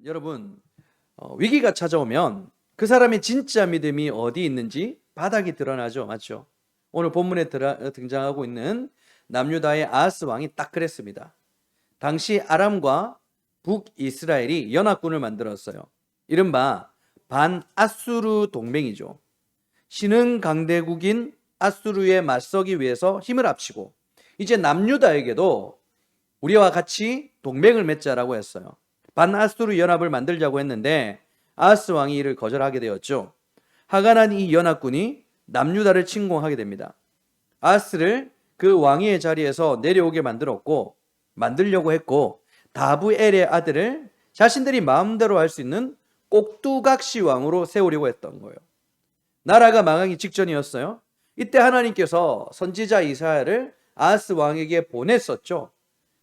여러분, 위기가 찾아오면 그 사람의 진짜 믿음이 어디 있는지 바닥이 드러나죠. 맞죠? 오늘 본문에 등장하고 있는 남유다의 아하스 왕이 딱 그랬습니다. 당시 아람과 북이스라엘이 연합군을 만들었어요. 이른바 반아수르 동맹이죠. 신흥 강대국인 아수르에 맞서기 위해서 힘을 합치고 이제 남유다에게도 우리와 같이 동맹을 맺자라고 했어요. 반아수르 연합을 만들자고 했는데 아하스 왕이 이를 거절하게 되었죠. 하간한 이 연합군이 남유다를 침공하게 됩니다. 아하스를 그 왕위의 자리에서 내려오게 만들려고 했고 다부엘의 아들을 자신들이 마음대로 할 수 있는 꼭두각시 왕으로 세우려고 했던 거예요. 나라가 망하기 직전이었어요. 이때 하나님께서 선지자 이사야를 아하스 왕에게 보냈었죠.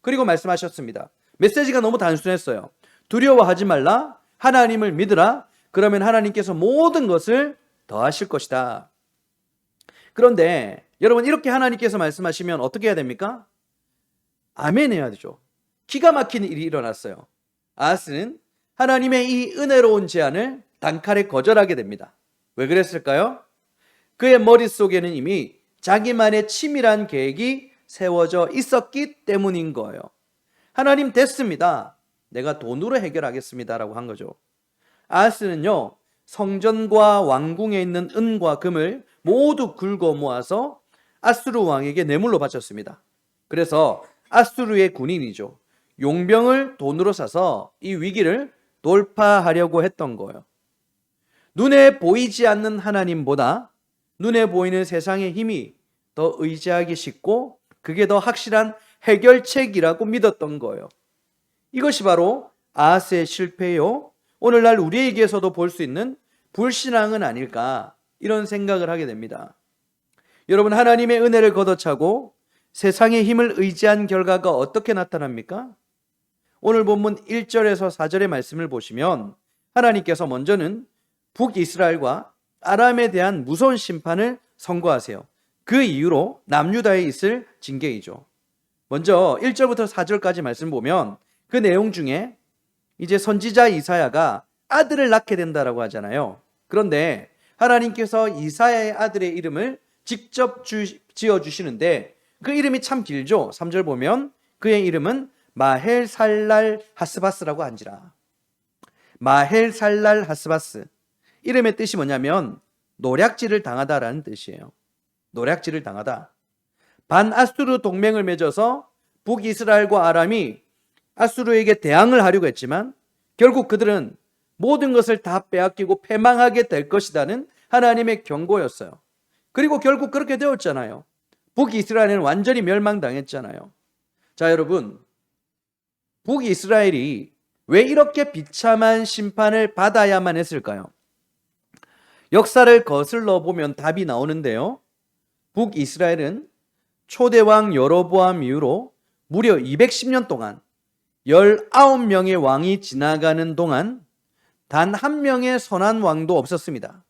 그리고 말씀하셨습니다. 메시지가 너무 단순했어요. 두려워하지 말라, 하나님을 믿으라, 그러면 하나님께서 모든 것을 더하실 것이다. 그런데 여러분, 이렇게 하나님께서 말씀하시면 어떻게 해야 됩니까? 아멘 해야 되죠. 기가 막힌 일이 일어났어요. 아하스는 하나님의 이 은혜로운 제안을 단칼에 거절하게 됩니다. 왜 그랬을까요? 그의 머릿속에는 이미 자기만의 치밀한 계획이 세워져 있었기 때문인 거예요. 하나님 됐습니다. 내가 돈으로 해결하겠습니다 라고 한 거죠. 아하스는요, 성전과 왕궁에 있는 은과 금을 모두 긁어 모아서 아수르 왕에게 뇌물로 바쳤습니다. 그래서 아수르의 군인이죠. 용병을 돈으로 사서 이 위기를 돌파하려고 했던 거예요. 눈에 보이지 않는 하나님보다 눈에 보이는 세상의 힘이 더 의지하기 쉽고 그게 더 확실한 해결책이라고 믿었던 거예요. 이것이 바로 아하스의 실패요. 오늘날 우리에게서도 볼 수 있는 불신앙은 아닐까, 이런 생각을 하게 됩니다. 여러분, 하나님의 은혜를 걷어차고 세상의 힘을 의지한 결과가 어떻게 나타납니까? 오늘 본문 1절에서 4절의 말씀을 보시면 하나님께서 먼저는 북이스라엘과 아람에 대한 무서운 심판을 선고하세요. 그 이유로 남유다에 있을 징계이죠. 먼저 1절부터 4절까지 말씀 보면 그 내용 중에 이제 선지자 이사야가 아들을 낳게 된다라고 하잖아요. 그런데 하나님께서 이사야의 아들의 이름을 직접 지어주시는데 그 이름이 참 길죠. 3절 보면 그의 이름은 마헬살랄 하스바스라고 한지라. 마헬살랄 하스바스, 이름의 뜻이 뭐냐면 노략질을 당하다라는 뜻이에요. 노략질을 당하다. 반아수르 동맹을 맺어서 북이스라엘과 아람이 아수르에게 대항을 하려고 했지만 결국 그들은 모든 것을 다 빼앗기고 패망하게 될 것이라는 하나님의 경고였어요. 그리고 결국 그렇게 되었잖아요. 북이스라엘은 완전히 멸망당했잖아요. 자, 여러분, 북이스라엘이 왜 이렇게 비참한 심판을 받아야만 했을까요? 역사를 거슬러 보면 답이 나오는데요. 북이스라엘은 초대왕 여로보암 이후로 무려 210년 동안 19명의 왕이 지나가는 동안 단 한 명의 선한 왕도 없었습니다.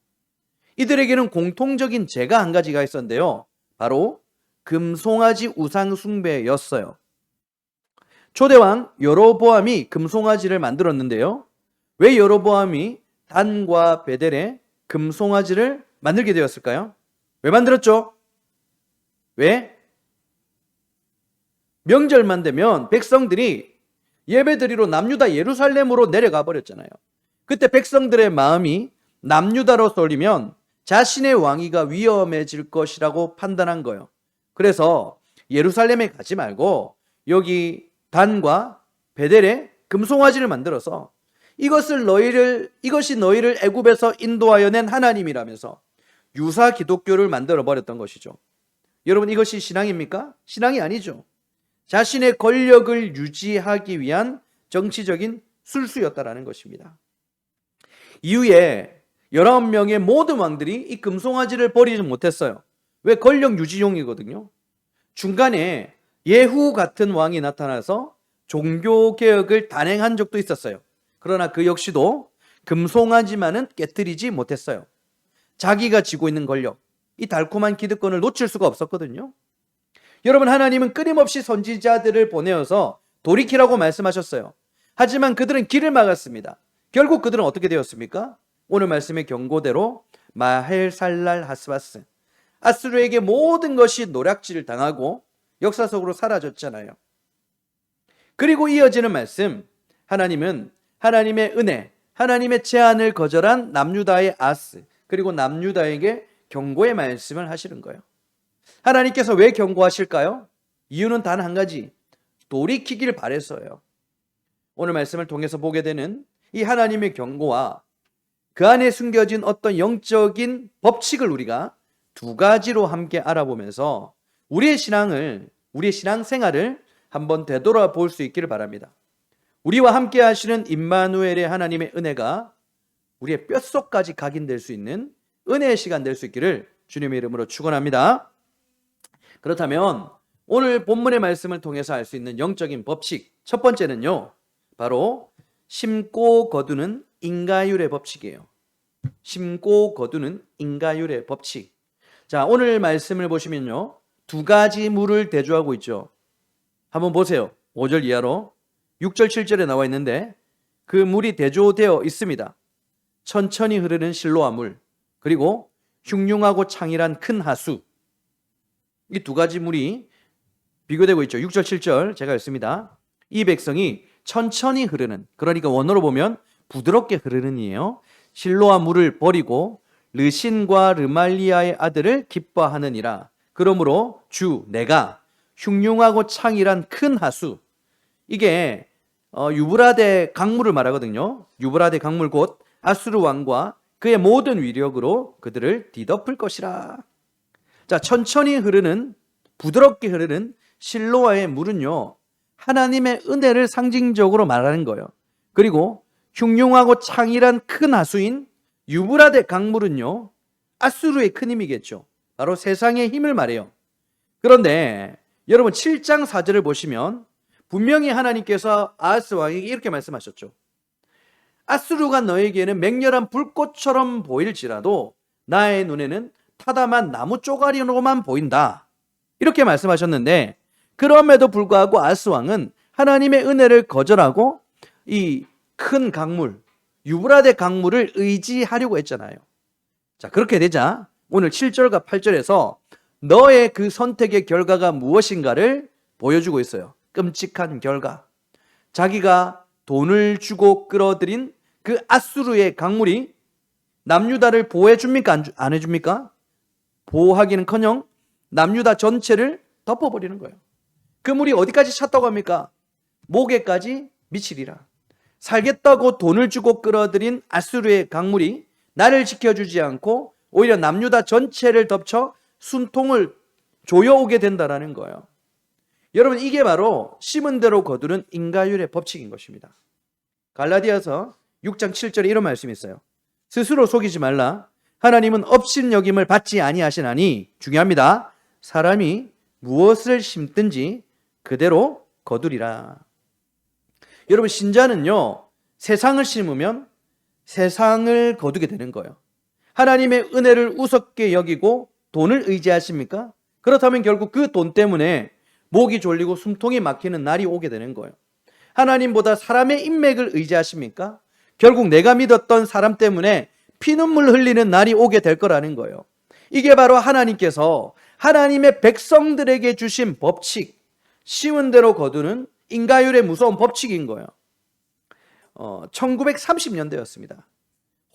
이들에게는 공통적인 죄가 한 가지가 있었는데요. 바로 금송아지 우상 숭배였어요. 초대왕 여로보암이 금송아지를 만들었는데요. 왜 여로보암이 단과 베델에 금송아지를 만들게 되었을까요? 왜 만들었죠? 왜? 명절만 되면 백성들이 예배드리러 남유다 예루살렘으로 내려가 버렸잖아요. 그때 백성들의 마음이 남유다로 쏠리면 자신의 왕위가 위험해질 것이라고 판단한 거예요. 그래서 예루살렘에 가지 말고 여기 단과 베델에 금송아지를 만들어서 이것이 너희를 애굽에서 인도하여 낸 하나님이라면서 유사 기독교를 만들어 버렸던 것이죠. 여러분, 이것이 신앙입니까? 신앙이 아니죠. 자신의 권력을 유지하기 위한 정치적인 술수였다라는 것입니다. 이후에 19명의 모든 왕들이 이 금송아지를 버리지 못했어요. 왜? 권력 유지용이거든요. 중간에 예후 같은 왕이 나타나서 종교개혁을 단행한 적도 있었어요. 그러나 그 역시도 금송아지만은 깨뜨리지 못했어요. 자기가 쥐고 있는 권력, 이 달콤한 기득권을 놓칠 수가 없었거든요. 여러분, 하나님은 끊임없이 선지자들을 보내어서 돌이키라고 말씀하셨어요. 하지만 그들은 길을 막았습니다. 결국 그들은 어떻게 되었습니까? 오늘 말씀의 경고대로 마헬살랄 하스바스, 아수르에게 모든 것이 노략질을 당하고 역사 속으로 사라졌잖아요. 그리고 이어지는 말씀, 하나님은 하나님의 은혜, 하나님의 제안을 거절한 남유다의 아스, 그리고 남유다에게 경고의 말씀을 하시는 거예요. 하나님께서 왜 경고하실까요? 이유는 단 한 가지, 돌이키길 바랬어요. 오늘 말씀을 통해서 보게 되는 이 하나님의 경고와 그 안에 숨겨진 어떤 영적인 법칙을 우리가 두 가지로 함께 알아보면서 우리의 신앙생활을 한번 되돌아볼 수 있기를 바랍니다. 우리와 함께 하시는 임마누엘의 하나님의 은혜가 우리의 뼛속까지 각인될 수 있는 은혜의 시간 될 수 있기를 주님의 이름으로 축원합니다. 그렇다면 오늘 본문의 말씀을 통해서 알 수 있는 영적인 법칙, 첫 번째는요, 바로 심고 거두는 인가율의 법칙이에요. 심고 거두는 인가율의 법칙. 자, 오늘 말씀을 보시면요, 두 가지 물을 대조하고 있죠. 한번 보세요. 5절 이하로 6절 7절에 나와 있는데 그 물이 대조되어 있습니다. 천천히 흐르는 실로아 물, 그리고 흉흉하고 창일한 큰 하수. 이 두 가지 물이 비교되고 있죠. 6절 7절 제가 읽습니다. 이 백성이 천천히 흐르는, 그러니까 원어로 보면 부드럽게 흐르는 이에요. 실로아 물을 버리고 르신과 르말리아의 아들을 기뻐하느니라. 그러므로 주 내가 흉흉하고 창일한 큰 하수, 이게 유브라데 강물을 말하거든요. 유브라데 강물 곧 아수르 왕과 그의 모든 위력으로 그들을 뒤덮을 것이라. 자, 천천히 흐르는, 부드럽게 흐르는 실로아의 물은요, 하나님의 은혜를 상징적으로 말하는 거예요. 그리고 흉흉하고 창일한 큰 하수인 유브라데 강물은요, 아수르의 큰 힘이겠죠. 바로 세상의 힘을 말해요. 그런데 여러분 7장 4절을 보시면 분명히 하나님께서 아하스 왕에게 이렇게 말씀하셨죠. 아수르가 너에게는 맹렬한 불꽃처럼 보일지라도 나의 눈에는 타담한 나무 쪼가리로만 보인다. 이렇게 말씀하셨는데, 그럼에도 불구하고 아하스 왕은 하나님의 은혜를 거절하고 이 큰 강물, 유브라데 강물을 의지하려고 했잖아요. 자, 그렇게 되자 오늘 7절과 8절에서 너의 그 선택의 결과가 무엇인가를 보여주고 있어요. 끔찍한 결과. 자기가 돈을 주고 끌어들인 그 아수르의 강물이 남유다를 보호해줍니까? 안 해줍니까? 보호하기는커녕 남유다 전체를 덮어버리는 거예요. 그 물이 어디까지 찼다고 합니까? 목에까지 미치리라. 살겠다고 돈을 주고 끌어들인 아수르의 강물이 나를 지켜주지 않고 오히려 남유다 전체를 덮쳐 순통을 조여오게 된다라는 거예요. 여러분, 이게 바로 심은 대로 거두는 인가율의 법칙인 것입니다. 갈라디아서 6장 7절에 이런 말씀이 있어요. 스스로 속이지 말라. 하나님은 업신여김을 받지 아니하시나니, 중요합니다, 사람이 무엇을 심든지 그대로 거두리라. 여러분, 신자는요, 세상을 심으면 세상을 거두게 되는 거예요. 하나님의 은혜를 우습게 여기고 돈을 의지하십니까? 그렇다면 결국 그 돈 때문에 목이 졸리고 숨통이 막히는 날이 오게 되는 거예요. 하나님보다 사람의 인맥을 의지하십니까? 결국 내가 믿었던 사람 때문에 피눈물 흘리는 날이 오게 될 거라는 거예요. 이게 바로 하나님께서 하나님의 백성들에게 주신 법칙, 심은 대로 거두는 인가율의 무서운 법칙인 거예요. 1930년대였습니다.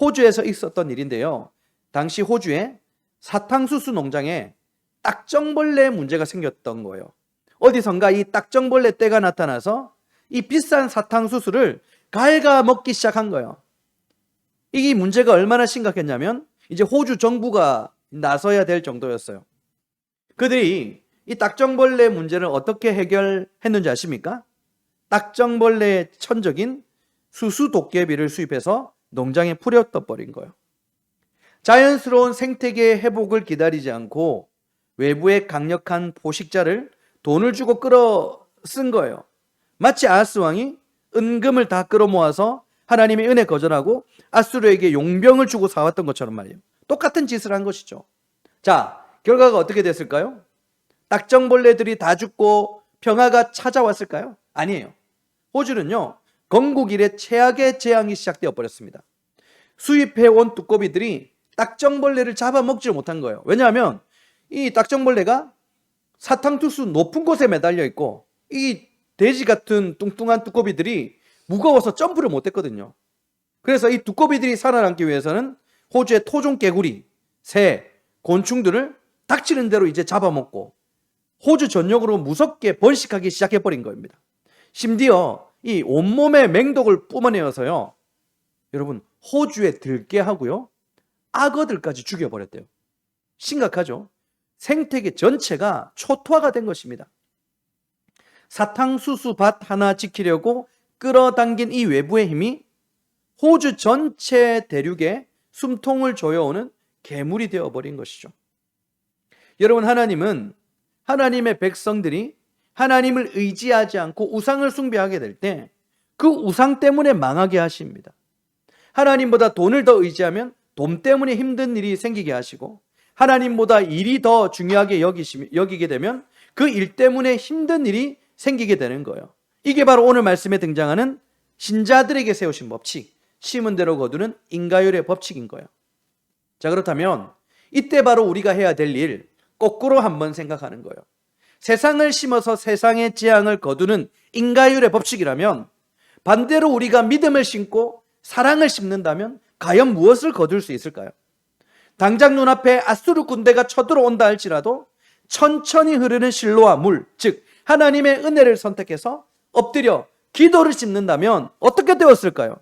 호주에서 있었던 일인데요. 당시 호주의 사탕수수 농장에 딱정벌레 문제가 생겼던 거예요. 어디선가 이 딱정벌레 떼가 나타나서 이 비싼 사탕수수를 갉아먹기 시작한 거예요. 이 문제가 얼마나 심각했냐면 이제 호주 정부가 나서야 될 정도였어요. 그들이 이 딱정벌레 문제를 어떻게 해결했는지 아십니까? 딱정벌레의 천적인 수수 도깨비를 수입해서 농장에 뿌려떠버린 거예요. 자연스러운 생태계의 회복을 기다리지 않고 외부의 강력한 포식자를 돈을 주고 끌어 쓴 거예요. 마치 아하스 왕이 은금을 다 끌어모아서 하나님의 은혜 거절하고 아수르에게 용병을 주고 사왔던 것처럼 말이에요. 똑같은 짓을 한 것이죠. 자, 결과가 어떻게 됐을까요? 딱정벌레들이 다 죽고 평화가 찾아왔을까요? 아니에요. 호주는요, 건국 이래 최악의 재앙이 시작되어 버렸습니다. 수입해온 두꺼비들이 딱정벌레를 잡아먹지 못한 거예요. 왜냐하면 이 딱정벌레가 사탕투수 높은 곳에 매달려 있고 이 돼지 같은 뚱뚱한 두꺼비들이 무거워서 점프를 못했거든요. 그래서 이 두꺼비들이 살아남기 위해서는 호주의 토종개구리, 새, 곤충들을 닥치는 대로 이제 잡아먹고 호주 전역으로 무섭게 번식하기 시작해버린 겁니다. 심지어 이 온몸에 맹독을 뿜어내어서요, 여러분, 호주에 들게 하고요, 악어들까지 죽여버렸대요. 심각하죠? 생태계 전체가 초토화가 된 것입니다. 사탕수수 밭 하나 지키려고 끌어당긴 이 외부의 힘이 호주 전체 대륙에 숨통을 조여오는 괴물이 되어버린 것이죠. 여러분, 하나님은 하나님의 백성들이 하나님을 의지하지 않고 우상을 숭배하게 될 때 그 우상 때문에 망하게 하십니다. 하나님보다 돈을 더 의지하면 돈 때문에 힘든 일이 생기게 하시고, 하나님보다 일이 더 중요하게 여기게 되면 그 일 때문에 힘든 일이 생기게 되는 거예요. 이게 바로 오늘 말씀에 등장하는 신자들에게 세우신 법칙, 심은 대로 거두는 인과율의 법칙인 거예요. 자, 그렇다면 이때 바로 우리가 해야 될 일, 거꾸로 한번 생각하는 거예요. 세상을 심어서 세상의 재앙을 거두는 인과율의 법칙이라면, 반대로 우리가 믿음을 심고 사랑을 심는다면 과연 무엇을 거둘 수 있을까요? 당장 눈앞에 아수르 군대가 쳐들어온다 할지라도 천천히 흐르는 실로와 물, 즉 하나님의 은혜를 선택해서 엎드려 기도를 심는다면 어떻게 되었을까요?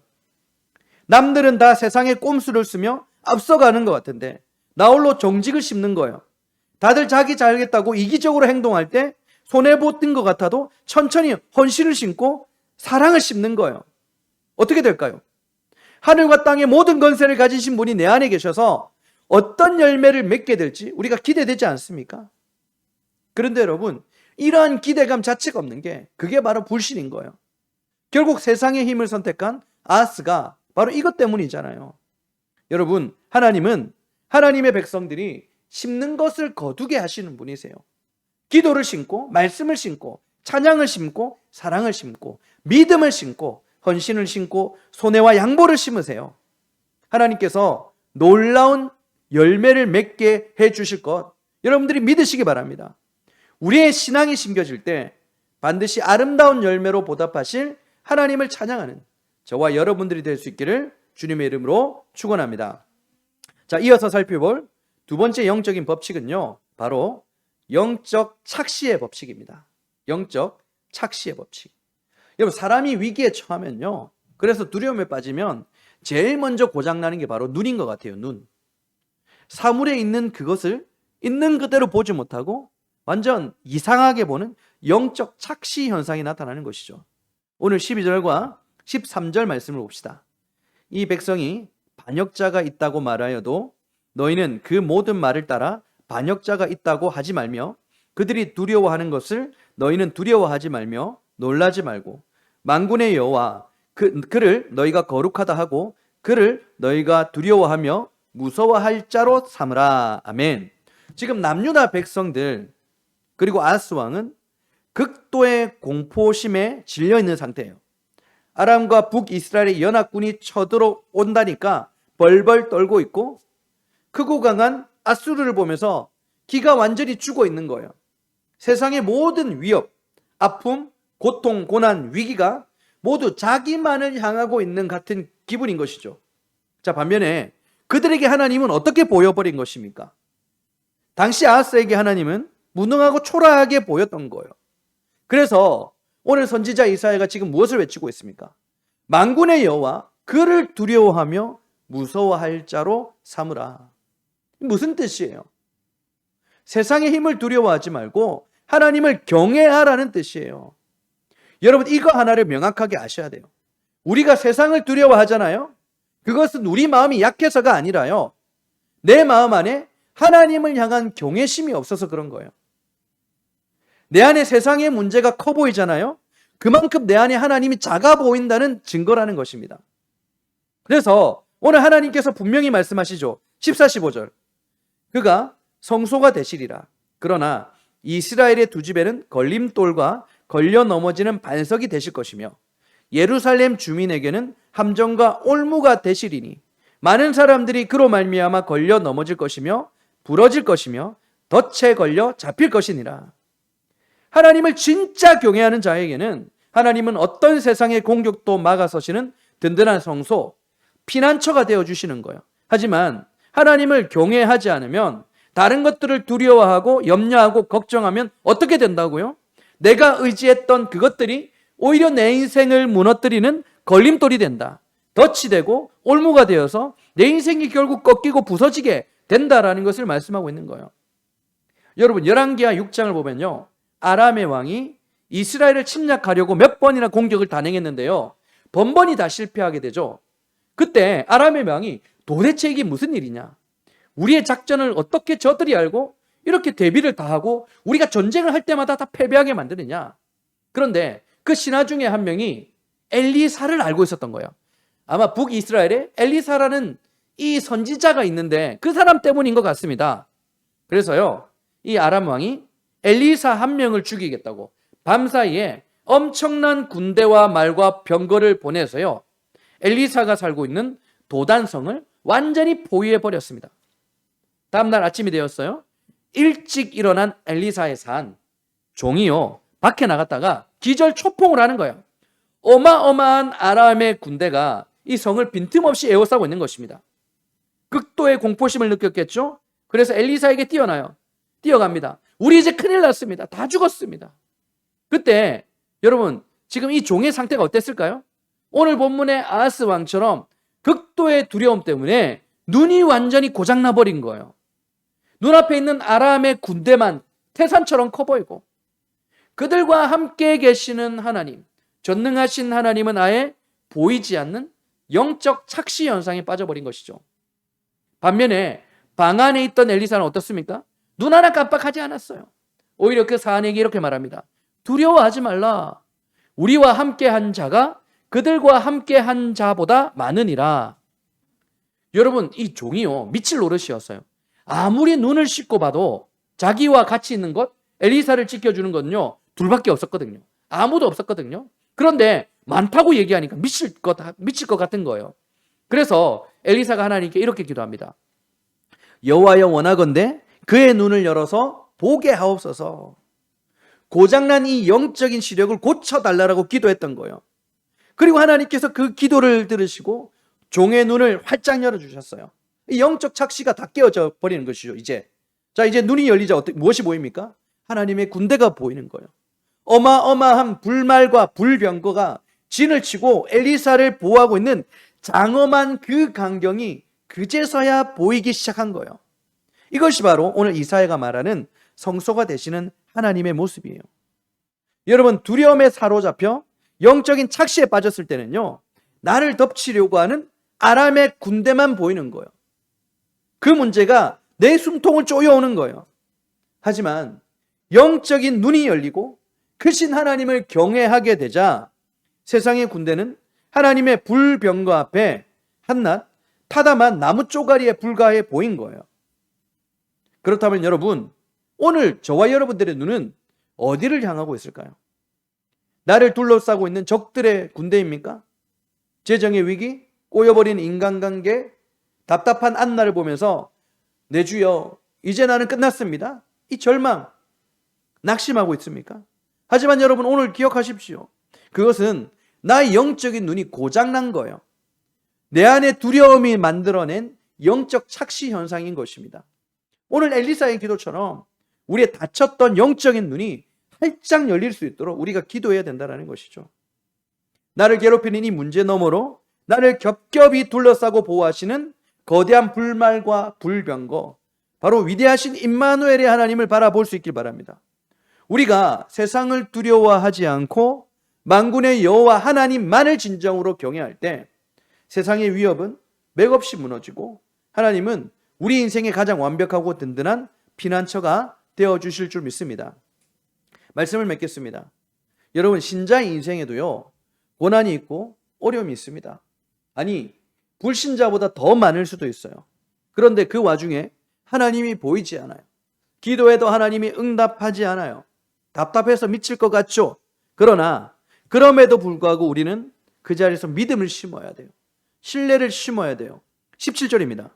남들은 다 세상의 꼼수를 쓰며 앞서가는 것 같은데 나 홀로 정직을 심는 거예요. 다들 자기 잘겠다고 이기적으로 행동할 때 손해보던 것 같아도 천천히 헌신을 심고 사랑을 심는 거예요. 어떻게 될까요? 하늘과 땅의 모든 권세를 가지신 분이 내 안에 계셔서 어떤 열매를 맺게 될지 우리가 기대되지 않습니까? 그런데 여러분, 이러한 기대감 자체가 없는 게 그게 바로 불신인 거예요. 결국 세상의 힘을 선택한 아하스가 바로 이것 때문이잖아요. 여러분, 하나님은 하나님의 백성들이 심는 것을 거두게 하시는 분이세요. 기도를 심고 말씀을 심고 찬양을 심고 사랑을 심고 믿음을 심고 헌신을 심고 손해와 양보를 심으세요. 하나님께서 놀라운 열매를 맺게 해주실 것, 여러분들이 믿으시기 바랍니다. 우리의 신앙이 심겨질 때 반드시 아름다운 열매로 보답하실 하나님을 찬양하는 저와 여러분들이 될 수 있기를 주님의 이름으로 축원합니다. 자, 이어서 살펴볼 두 번째 영적인 법칙은요, 바로 영적 착시의 법칙입니다. 영적 착시의 법칙. 여러분, 사람이 위기에 처하면요, 그래서 두려움에 빠지면 제일 먼저 고장나는 게 바로 눈인 것 같아요. 눈. 사물에 있는 그것을 있는 그대로 보지 못하고 완전 이상하게 보는 영적 착시 현상이 나타나는 것이죠. 오늘 12절과 13절 말씀을 봅시다. 이 백성이 반역자가 있다고 말하여도 너희는 그 모든 말을 따라 반역자가 있다고 하지 말며 그들이 두려워하는 것을 너희는 두려워하지 말며 놀라지 말고 만군의 여호와 그를 너희가 거룩하다 하고 그를 너희가 두려워하며 무서워할 자로 삼으라. 아멘. 지금 남유다 백성들 그리고 아하스 왕은 극도의 공포심에 질려 있는 상태예요. 아람과 북이스라엘의 연합군이 쳐들어온다니까 벌벌 떨고 있고 크고 강한 아수르를 보면서 기가 완전히 죽어 있는 거예요. 세상의 모든 위협, 아픔, 고통, 고난, 위기가 모두 자기만을 향하고 있는 같은 기분인 것이죠. 자, 반면에 그들에게 하나님은 어떻게 보여버린 것입니까? 당시 아하스에게 하나님은 무능하고 초라하게 보였던 거예요. 그래서 오늘 선지자 이사야가 지금 무엇을 외치고 있습니까? 만군의 여호와 그를 두려워하며 무서워할 자로 삼으라. 무슨 뜻이에요? 세상의 힘을 두려워하지 말고 하나님을 경외하라는 뜻이에요. 여러분, 이거 하나를 명확하게 아셔야 돼요. 우리가 세상을 두려워하잖아요. 그것은 우리 마음이 약해서가 아니라요, 내 마음 안에 하나님을 향한 경외심이 없어서 그런 거예요. 내 안에 세상의 문제가 커 보이잖아요. 그만큼 내 안에 하나님이 작아 보인다는 증거라는 것입니다. 그래서 오늘 하나님께서 분명히 말씀하시죠. 14, 15절. 그가 성소가 되시리라. 그러나 이스라엘의 두 집에는 걸림돌과 걸려 넘어지는 반석이 되실 것이며 예루살렘 주민에게는 함정과 올무가 되시리니 많은 사람들이 그로 말미암아 걸려 넘어질 것이며 부러질 것이며 덫에 걸려 잡힐 것이니라. 하나님을 진짜 경외하는 자에게는 하나님은 어떤 세상의 공격도 막아서시는 든든한 성소, 피난처가 되어주시는 거예요. 하지만 하나님을 경외하지 않으면 다른 것들을 두려워하고 염려하고 걱정하면 어떻게 된다고요? 내가 의지했던 그것들이 오히려 내 인생을 무너뜨리는 걸림돌이 된다. 덫이 되고 올무가 되어서 내 인생이 결국 꺾이고 부서지게 된다라는 것을 말씀하고 있는 거예요. 여러분, 열왕기하 6장을 보면요, 아람의 왕이 이스라엘을 침략하려고 몇 번이나 공격을 단행했는데요, 번번이 다 실패하게 되죠. 그때 아람의 왕이 도대체 이게 무슨 일이냐, 우리의 작전을 어떻게 저들이 알고 이렇게 대비를 다 하고 우리가 전쟁을 할 때마다 다 패배하게 만드느냐. 그런데 그 신하 중에 한 명이 엘리사를 알고 있었던 거예요. 아마 북이스라엘에 엘리사라는 이 선지자가 있는데 그 사람 때문인 것 같습니다. 그래서요, 이 아람 왕이 엘리사 한 명을 죽이겠다고 밤사이에 엄청난 군대와 말과 병거를 보내서요, 엘리사가 살고 있는 도단성을 완전히 포위해 버렸습니다. 다음날 아침이 되었어요. 일찍 일어난 엘리사의 산 종이요, 밖에 나갔다가 기절 초풍을 하는 거예요. 어마어마한 아람의 군대가 이 성을 빈틈없이 에워싸고 있는 것입니다. 극도의 공포심을 느꼈겠죠. 그래서 엘리사에게 뛰어갑니다. 우리 이제 큰일 났습니다. 다 죽었습니다. 그때 여러분, 지금 이 종의 상태가 어땠을까요? 오늘 본문의 아하스 왕처럼 극도의 두려움 때문에 눈이 완전히 고장나 버린 거예요. 눈앞에 있는 아람의 군대만 태산처럼 커 보이고, 그들과 함께 계시는 하나님, 전능하신 하나님은 아예 보이지 않는 영적 착시 현상에 빠져버린 것이죠. 반면에 방 안에 있던 엘리사는 어떻습니까? 눈 하나 깜빡하지 않았어요. 오히려 그 사안에게 이렇게 말합니다. 두려워하지 말라. 우리와 함께한 자가 그들과 함께한 자보다 많으니라. 여러분, 이 종이요, 미칠 노릇이었어요. 아무리 눈을 씻고 봐도 자기와 같이 있는 것, 엘리사를 지켜주는 건요, 둘밖에 없었거든요. 아무도 없었거든요. 그런데 많다고 얘기하니까 미칠 것 같은 거예요. 그래서 엘리사가 하나님께 이렇게 기도합니다. 여호와여, 원하건대 그의 눈을 열어서 보게 하옵소서. 고장난 이 영적인 시력을 고쳐달라고 기도했던 거예요. 그리고 하나님께서 그 기도를 들으시고 종의 눈을 활짝 열어주셨어요. 이 영적 착시가 다 깨어져 버리는 것이죠. 이제 눈이 열리자 무엇이 보입니까? 하나님의 군대가 보이는 거예요. 어마어마한 불말과 불병거가 진을 치고 엘리사를 보호하고 있는 장엄한 그 광경이 그제서야 보이기 시작한 거예요. 이것이 바로 오늘 이사야가 말하는 성소가 되시는 하나님의 모습이에요. 여러분, 두려움에 사로잡혀 영적인 착시에 빠졌을 때는요, 나를 덮치려고 하는 아람의 군대만 보이는 거예요. 그 문제가 내 숨통을 쪼여오는 거예요. 하지만 영적인 눈이 열리고 크신 하나님을 경외하게 되자 세상의 군대는 하나님의 불병거 앞에 한낱 타담한 나무 쪼가리에 불과해 보인 거예요. 그렇다면 여러분, 오늘 저와 여러분들의 눈은 어디를 향하고 있을까요? 나를 둘러싸고 있는 적들의 군대입니까? 재정의 위기, 꼬여버린 인간관계, 답답한 앞날을 보면서 내 주여, 이제 나는 끝났습니다, 이 절망, 낙심하고 있습니까? 하지만 여러분, 오늘 기억하십시오. 그것은 나의 영적인 눈이 고장난 거예요. 내 안에 두려움이 만들어낸 영적 착시 현상인 것입니다. 오늘 엘리사의 기도처럼 우리의 닫혔던 영적인 눈이 활짝 열릴 수 있도록 우리가 기도해야 된다는 것이죠. 나를 괴롭히는 이 문제 너머로 나를 겹겹이 둘러싸고 보호하시는 거대한 불말과 불병거, 바로 위대하신 임마누엘의 하나님을 바라볼 수 있길 바랍니다. 우리가 세상을 두려워하지 않고 만군의 여호와 하나님만을 진정으로 경외할 때 세상의 위협은 맥없이 무너지고 하나님은 우리 인생의 가장 완벽하고 든든한 피난처가 되어주실 줄 믿습니다. 말씀을 맺겠습니다. 여러분, 신자의 인생에도요, 고난이 있고 어려움이 있습니다. 아니, 불신자보다 더 많을 수도 있어요. 그런데 그 와중에 하나님이 보이지 않아요. 기도해도 하나님이 응답하지 않아요. 답답해서 미칠 것 같죠? 그러나 그럼에도 불구하고 우리는 그 자리에서 믿음을 심어야 돼요. 신뢰를 심어야 돼요. 17절입니다.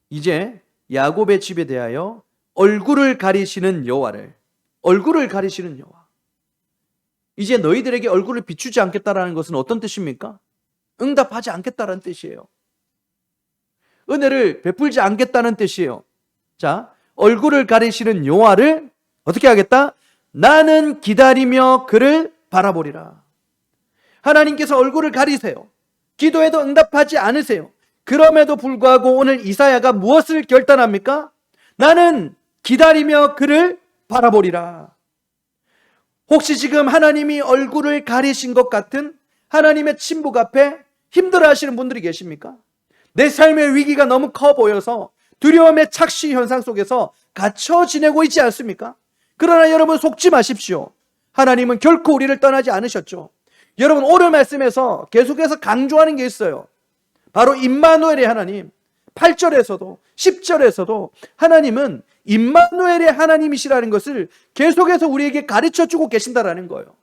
이제 야곱의 집에 대하여 얼굴을 가리시는 여호와를, 얼굴을 가리시는 여호와, 이제 너희들에게 얼굴을 비추지 않겠다라는 것은 어떤 뜻입니까? 응답하지 않겠다라는 뜻이에요. 은혜를 베풀지 않겠다는 뜻이에요. 자, 얼굴을 가리시는 여호와를 어떻게 하겠다? 나는 기다리며 그를 바라보리라. 하나님께서 얼굴을 가리세요. 기도해도 응답하지 않으세요. 그럼에도 불구하고 오늘 이사야가 무엇을 결단합니까? 나는 기다리며 그를 바라보리라. 혹시 지금 하나님이 얼굴을 가리신 것 같은 하나님의 친북 앞에 힘들어하시는 분들이 계십니까? 내 삶의 위기가 너무 커 보여서 두려움의 착시 현상 속에서 갇혀 지내고 있지 않습니까? 그러나 여러분 속지 마십시오. 하나님은 결코 우리를 떠나지 않으셨죠. 여러분 오늘 말씀에서 계속해서 강조하는 게 있어요. 바로 임마누엘의 하나님. 8절에서도 10절에서도 하나님은 임마누엘의 하나님이시라는 것을 계속해서 우리에게 가르쳐주고 계신다라는 거예요.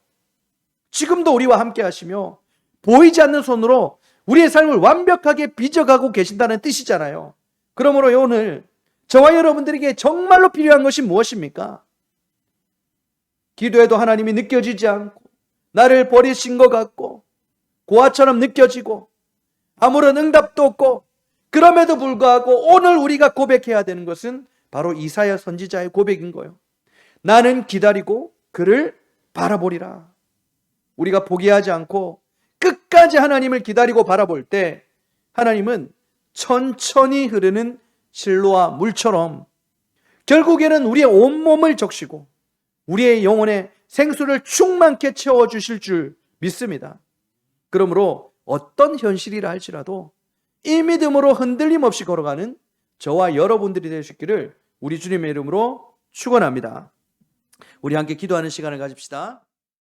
지금도 우리와 함께 하시며 보이지 않는 손으로 우리의 삶을 완벽하게 빚어가고 계신다는 뜻이잖아요. 그러므로 오늘 저와 여러분들에게 정말로 필요한 것이 무엇입니까? 기도해도 하나님이 느껴지지 않고 나를 버리신 것 같고 고아처럼 느껴지고 아무런 응답도 없고, 그럼에도 불구하고 오늘 우리가 고백해야 되는 것은 바로 이사야 선지자의 고백인 거예요. 나는 기다리고 그를 바라보리라. 우리가 포기하지 않고 끝까지 하나님을 기다리고 바라볼 때 하나님은 천천히 흐르는 실로와 물처럼 결국에는 우리의 온몸을 적시고 우리의 영혼에 생수를 충만케 채워주실 줄 믿습니다. 그러므로 어떤 현실이라 할지라도 이 믿음으로 흔들림 없이 걸어가는 저와 여러분들이 되시기를 우리 주님의 이름으로 축원합니다. 우리 함께 기도하는 시간을 가집시다.